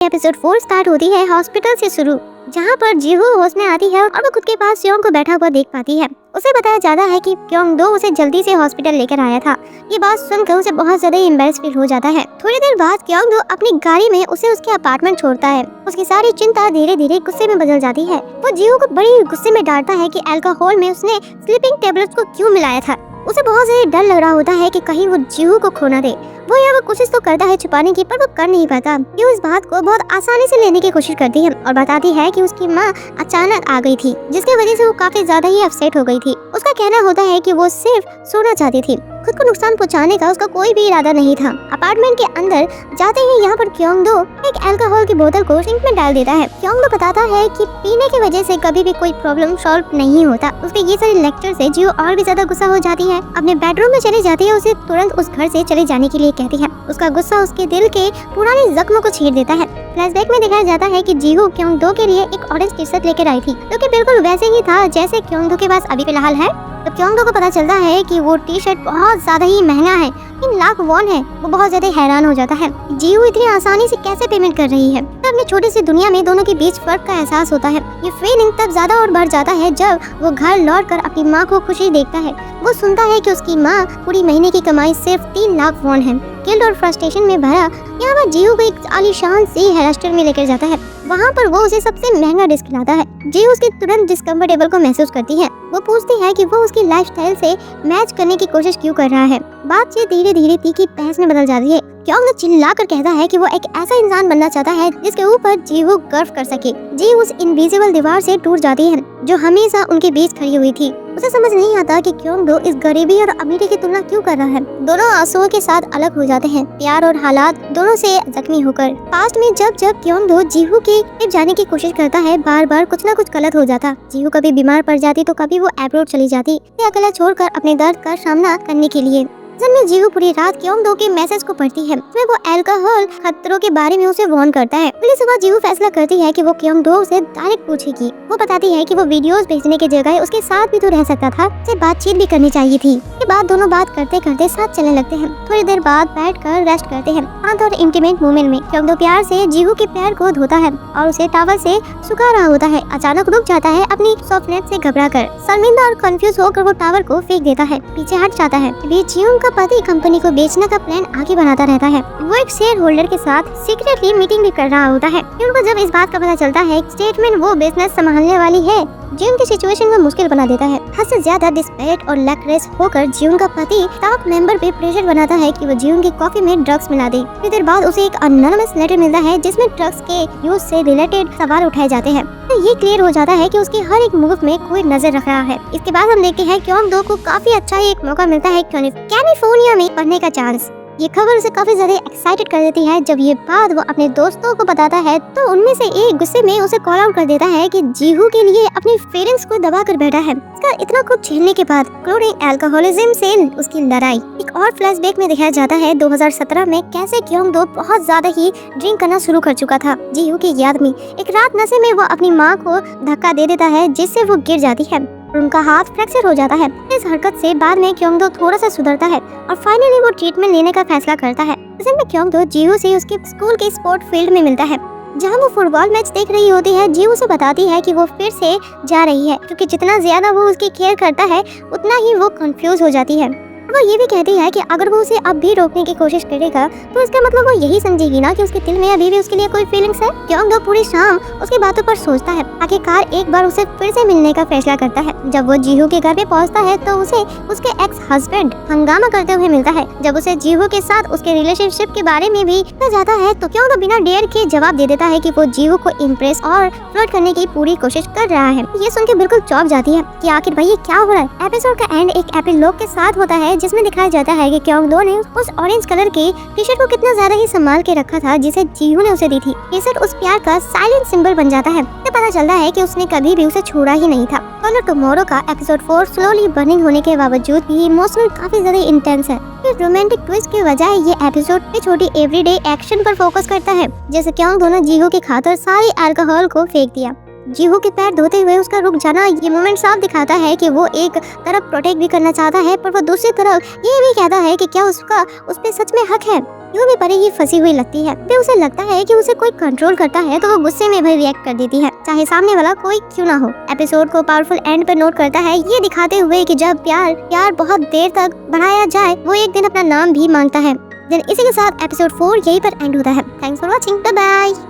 Episode 4 start होती है hospital से शुरू, जहाँ पर जीहू होश में आती है और वो खुद के पास स्योंग को बैठा हुआ देख पाती है। उसे बताया जाता है कि क्योंग दो उसे जल्दी से हॉस्पिटल लेकर आया था। ये बात सुनकर उसे बहुत ज्यादा एम्बैरेस फील हो जाता है। थोड़ी देर बाद क्योंग दो अपनी गाड़ी में उसे उसके अपार्टमेंट छोड़ता है। उसकी सारी चिंता धीरे धीरे गुस्से में बदल जाती है। वो जीहू को बड़ी गुस्से में डांटता है कि अल्कोहल में उसने स्लीपिंग टेबलेट्स को क्यों मिलाया था। उसे बहुत ज्यादा डर लग रहा होता है कि कहीं वो जीहू को खो ना दे। वो यहाँ कोशिश तो करता है छुपाने की, पर वो कर नहीं पाता। वो इस बात को बहुत आसानी से लेने की कोशिश करती है और बताती है कि उसकी माँ अचानक आ गई थी, जिसकी वजह से वो काफी ज्यादा ही अपसेट हो गई थी। उसका कहना होता है कि वो सिर्फ सोना चाहती थी, खुद को नुकसान पहुंचाने का उसका कोई भी इरादा नहीं था। अपार्टमेंट के अंदर जाते ही यहाँ पर क्योंग दो एक अल्कोहल की बोतल को सिंक में डाल देता है। क्योंग दो बताता है कि पीने की वजह से कभी भी कोई प्रॉब्लम सॉल्व नहीं होता। उसके ये सारे लेक्चर से जीहू और भी ज्यादा गुस्सा हो जाती है। अपने बेडरूम में चली जाती है। उसे तुरंत उस घर से चले जाने के लिए कहती है। उसका गुस्सा उसके दिल के पुराने जख्मों को छेड़ देता है। फ्लैशबैक में दिखाया जाता है कि जीहू क्योंग दो के लिए एक ऑरेंज टी शर्ट लेकर आई थी, जो कि बिल्कुल वैसे ही था जैसे क्योंग दो के पास अभी फिलहाल है। तब क्योंग दो को पता चलता है कि वो टी शर्ट बहुत ज्यादा ही महंगा है, 3 लाख वॉन है। वो बहुत ज्यादा हैरान हो जाता है, जीहू इतनी आसानी से कैसे पेमेंट कर रही है। तब अपनी छोटी सी दुनिया में दोनों के बीच फर्क का एहसास होता है। ये फीलिंग तब ज्यादा और बढ़ जाता है जब वो घर लौटकर अपनी माँ को खुशी देखता है। वो सुनता है कि उसकी माँ पूरी महीने की कमाई सिर्फ 3 लाख वॉन है। गिल्ट और फ्रस्ट्रेशन में भरा यहाँ पर जीहू को एक आलीशान सी हेयर रेस्टोरेंट में लेकर जाता है। वहाँ पर वो उसे सबसे महंगा डिश खिलाता है। जीहू उसके तुरंत डिस्कम्फर्टेबल को महसूस करती है। वो पूछती है कि वो उसकी लाइफस्टाइल से मैच करने की कोशिश क्यों कर रहा है। बातचीत धीरे धीरे तीखी बहस में बदल जाती है। क्योंग दो चिल्लाकर कहता है कि वो एक ऐसा इंसान बनना चाहता है जिसके ऊपर जीहू गर्व कर सके। जीहू उस इनविजिबल दीवार से टूट जाती है जो हमेशा उनके बीच खड़ी हुई थी। उसे समझ नहीं आता कि क्योंग दो इस गरीबी और अमीरी की तुलना क्यों कर रहा है। दोनों आंसुओं के साथ अलग हो जाते हैं, प्यार और हालात दोनों से जख्मी होकर। पास्ट में जब जब क्योंग दो जीहू के जाने की कोशिश करता है, बार बार कुछ न कुछ गलत हो जाता। जीहू कभी बीमार पड़ जाती तो कभी वो अब्रॉड चली जाती, अकेला छोड़कर अपने दर्द का सामना करने के लिए। में जीहू पूरी रात क्योंग दो के मैसेज को पढ़ती है। उसमें वो अल्कोहल खतरों के बारे में उसे वार्न करता है। अगली सुबह जीहू फैसला करती है कि वो क्योंग दो से डायरेक्ट पूछेगी। वो बताती है कि वो वीडियोस भेजने के जगह उसके साथ भी तो रह सकता था, उससे बातचीत भी करनी चाहिए थी। के बाद दोनों बात करते करते साथ चलने लगते हैं। थोड़ी देर बाद बैठकर रेस्ट करते हैं। हाथ और इंटीमेट मोमेंट में क्योंग दो प्यार से जीहू के पैर को धोता है और उसे टॉवल से सुखा रहा होता है। अचानक रुक जाता है, अपनी सॉफ्टनेस से घबराकर। शर्मिंदा और कंफ्यूज होकर वो टॉवल को फेंक देता है, पीछे हट जाता है। जीहू का पति कंपनी को बेचने का प्लान आगे बनाता रहता है। वो एक शेयर होल्डर के साथ सीक्रेटली मीटिंग भी कर रहा होता है। उनको जब इस बात का पता चलता है स्टेटमेंट वो बिजनेस संभालने वाली है, जीवन की सिचुएशन को मुश्किल बना देता है। हद से ज्यादा डिस्पैरेट और लैकरेस होकर जीवन का पति स्टाफ मेंबर पे प्रेशर बनाता है कि वो जीवन की कॉफी में ड्रग्स मिला दे। कुछ देर बाद उसे एक अनोनिमस लेटर मिलता है जिसमें ड्रग्स के यूज से रिलेटेड सवाल उठाए जाते हैं। तो ये क्लियर हो जाता है कि उसके हर एक मूव में कोई नजर रख रहा है। इसके बाद हम देखते हैं क्योंग दो को काफी अच्छा एक मौका मिलता है कैलिफोर्निया में पढ़ने का चांस। ये खबर उसे काफी ज्यादा एक्साइटेड कर देती है। जब ये बात वो अपने दोस्तों को बताता है तो उनमें से एक गुस्से में उसे कॉल आउट कर देता है कि जीहू के लिए अपनी फीलिंग्स को दबा कर बैठा है। इसका इतना कुछ झेलने के बाद इंक्लूडिंग अल्कोहलिज्म से उसकी लड़ाई। एक और फ्लैशबैक में दिखाया जाता है 2017 में कैसे क्योंग दो बहुत ज्यादा ही ड्रिंक करना शुरू कर चुका था। जीहू की याद में एक रात नशे में वो अपनी माँ को धक्का दे देता है, जिससे वो गिर जाती है और उनका हाथ फ्रैक्चर हो जाता है। इस हरकत से बाद में क्योंग दो थोड़ा सा सुधरता है और फाइनली वो ट्रीटमेंट लेने का फैसला करता है। असल में क्योंग दो जीहू से उसके स्कूल के स्पोर्ट फील्ड में मिलता है, जहां वो फुटबॉल मैच देख रही होती है। जीहू से बताती है कि वो फिर से जा रही है, क्योंकि जितना ज्यादा वो उसकी केयर करता है उतना ही वो कंफ्यूज हो जाती है। वो ये भी कहती है कि अगर वो उसे अब भी रोकने की कोशिश करेगा तो इसका मतलब वो यही समझेगी ना कि उसके दिल में अभी भी उसके लिए कोई फीलिंग्स है। क्योंग दो पूरी शाम उसकी बातों पर सोचता है। आखिरकार एक बार उसे फिर से मिलने का फैसला करता है। जब वो जीहू के घर पे पहुंचता है तो उसे उसके एक्स हस्बैंड हंगामा करते हुए मिलता है। जब उसे जीहू के साथ उसके रिलेशनशिप के बारे में भी पूछा जाता है तो क्योंग दो बिना डेयर के जवाब दे देता है कि वो जीहू को इम्प्रेस और फ्लर्ट करने की पूरी कोशिश कर रहा है। ये सुन के बिल्कुल चौंक जाती है कि आखिर भाई ये क्या हो रहा है। एपिसोड का एंड एक एपिलॉग के साथ होता है जिसमें दिखाया जाता है कि क्योंग दो ने उस ऑरेंज कलर के टी शर्ट को कितना ज्यादा ही संभाल के रखा था जिसे जीहू ने उसे दी थी। टी शर्ट उस प्यार का साइलेंट सिंबल बन जाता है। तो पता चलता है कि उसने कभी भी उसे छोड़ा ही नहीं था। कलर टुमारो का एपिसोड 4 स्लोली बर्निंग होने के बावजूद भी इमोशनल काफी ज्यादा इंटेंस है। इस रोमांटिक ट्विस्ट के बजाय ये एपिसोड छोटी एवरीडे एक्शन पर फोकस करता है, जैसे क्योंग दोनों जीहू की खातिर सारी अल्कोहल को फेंक दिया। जीहू के पैर धोते हुए उसका रुक जाना, ये मोमेंट साफ दिखाता है कि वो एक तरफ प्रोटेक्ट भी करना चाहता है, पर वो दूसरी तरफ ये भी कहता है कि क्या उसका उस पे सच में हक है। यूं भी परी ही फंसी हुई लगती है। फिर उसे लगता है कि उसे कोई कंट्रोल करता है तो वो गुस्से में भी रिएक्ट कर देती है, चाहे सामने वाला कोई क्यों ना हो। एपिसोड को पावरफुल एंड पर नोट करता है, ये दिखाते हुए कि जब प्यार बहुत देर तक बढ़ाया जाए वो एक दिन अपना नाम भी मांगता है। इसी के साथ एपिसोड 4 यहीं पर एंड होता है। Thanks for watching, bye bye.